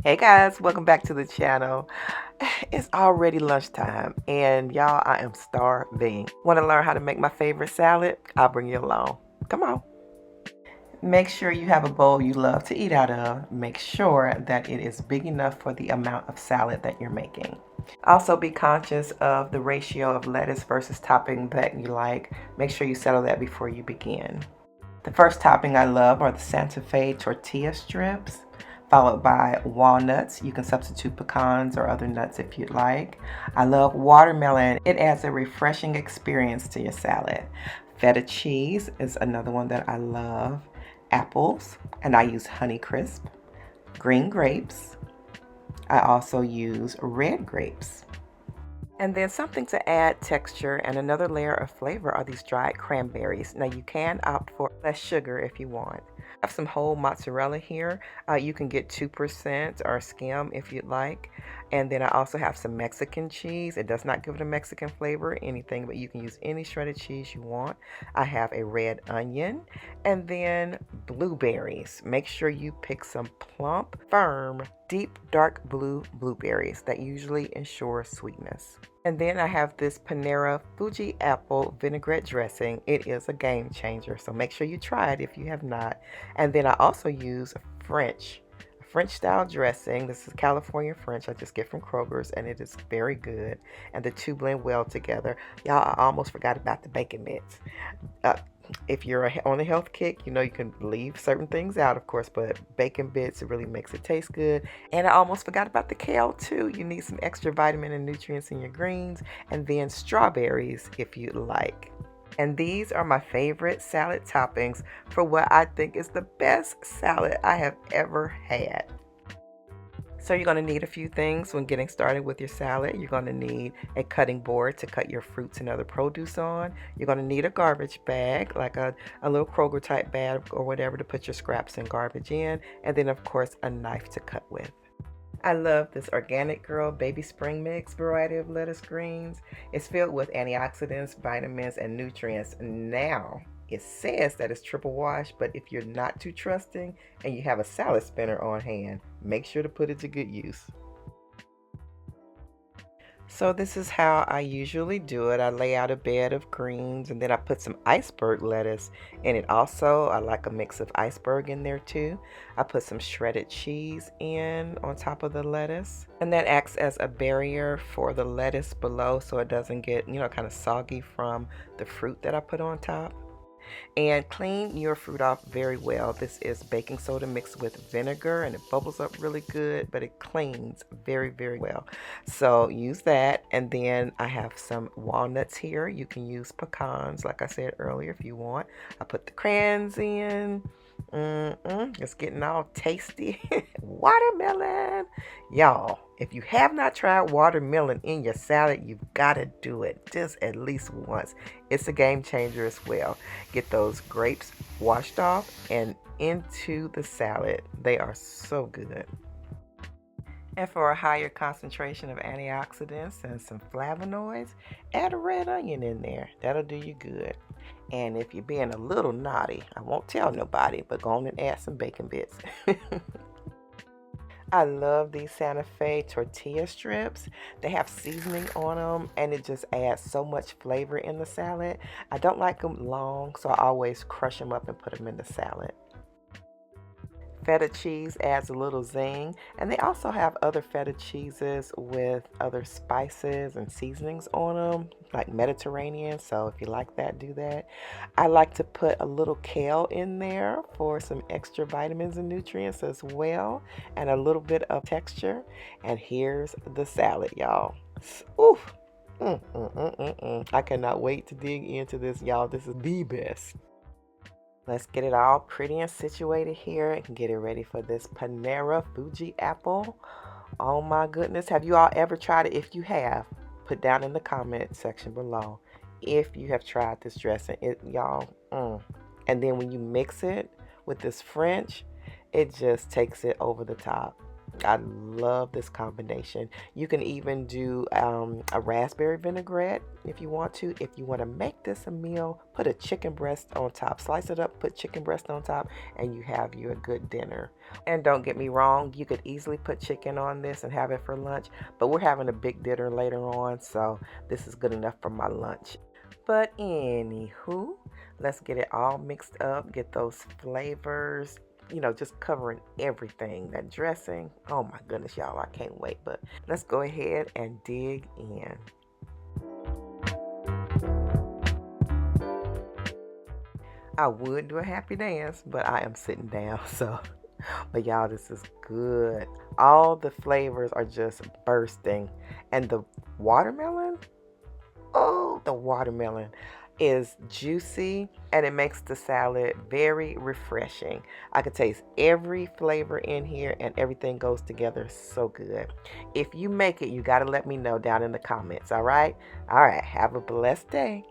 Hey guys, welcome back to the channel. It's already lunchtime and y'all, I am starving. Want to learn how to make my favorite salad? I'll bring you along. Come on. Make sure you have a bowl you love to eat out of. Make sure that it is big enough for the amount of salad that you're making. Also be conscious of the ratio of lettuce versus topping that you like. Make sure you settle that before you begin. The first topping I love are the Santa Fe tortilla strips, followed by walnuts. You can substitute pecans or other nuts if you'd like. I love watermelon. It adds a refreshing experience to your salad. Feta cheese is another one that I love. Apples, and I use Honeycrisp. Green grapes. I also use red grapes. And then something to add texture and another layer of flavor are these dried cranberries. Now you can opt for less sugar if you want. I have some whole mozzarella here. You can get 2% or skim if you'd like. And then I also have some Mexican cheese. It does not give it a Mexican flavor or anything, but you can use any shredded cheese you want. I have a red onion and then blueberries. Make sure you pick some plump, firm, deep dark blue blueberries. That usually ensures sweetness. And then I have this Panera Fuji apple vinaigrette dressing. It is a game changer, so make sure you try it if you have not. And then I also use French style dressing. This is California French I just get from Kroger's, and it is very good, and the two blend well together. Y'all, I almost forgot about the bacon bits. If you're on a health kick, you know you can leave certain things out, of course, but bacon bits, it really makes it taste good. And I almost forgot about the kale too. You need some extra vitamin and nutrients in your greens, and then strawberries if you'd like. And these are my favorite salad toppings for what I think is the best salad I have ever had. So you're going to need a few things when getting started with your salad. You're going to need a cutting board to cut your fruits and other produce on. You're going to need a garbage bag, like a little Kroger type bag or whatever, to put your scraps and garbage in. And then of course a knife to cut with. I love this Organic Girl Baby Spring Mix variety of lettuce greens. It's filled with antioxidants, vitamins, and nutrients. Now, it says that it's triple wash, but if you're not too trusting and you have a salad spinner on hand, make sure to put it to good use. So this is how I usually do it. I lay out a bed of greens and then I put some iceberg lettuce in it also. I like a mix of iceberg in there too. I put some shredded cheese in on top of the lettuce, and that acts as a barrier for the lettuce below so it doesn't get, kind of soggy from the fruit that I put on top. And clean your fruit off very well. This is baking soda mixed with vinegar, and it bubbles up really good, but it cleans very, very well. So use that. And then I have some walnuts here. You can use pecans, like I said earlier, if you want. I put the crayons in. It's getting all tasty. Watermelon. Y'all, if you have not tried watermelon in your salad, you've got to do it just at least once. It's a game changer as well. Get those grapes washed off and into the salad. They are so good. And for a higher concentration of antioxidants and some flavonoids, add a red onion in there. That'll do you good. And if you're being a little naughty, I won't tell nobody, but go on and add some bacon bits. I love these Santa Fe tortilla strips. They have seasoning on them, and it just adds so much flavor in the salad. I don't like them long, so I always crush them up and put them in the salad. Feta cheese adds a little zing, and they also have other feta cheeses with other spices and seasonings on them, like Mediterranean, so if you like that, do that. I like to put a little kale in there for some extra vitamins and nutrients as well, and a little bit of texture. And here's the salad, y'all. Oof. I cannot wait to dig into this, y'all. This is the best. Let's get it all pretty and situated here and get it ready for this Panera Fuji apple. Oh my goodness. Have you all ever tried it? If you have, put down in the comment section below if you have tried this dressing. Y'all, And then when you mix it with this French, it just takes it over the top. I love this combination. You can even do a raspberry vinaigrette if you want to. If you want to make this a meal, put a chicken breast on top. Slice it up, put chicken breast on top, and you have you a good dinner. And don't get me wrong, you could easily put chicken on this and have it for lunch, but we're having a big dinner later on, so this is good enough for my lunch. But anywho, let's get it all mixed up, get those flavors, just covering everything. That dressing, oh my goodness, y'all, I can't wait. But let's go ahead and dig in. I would do a happy dance, but I am sitting down, so. But y'all, this is good. All the flavors are just bursting. And the watermelon, oh, the watermelon is juicy and it makes the salad very refreshing. I could taste every flavor in here and everything goes together so good. If you make it, you got to let me know down in the comments, all right? All right, have a blessed day.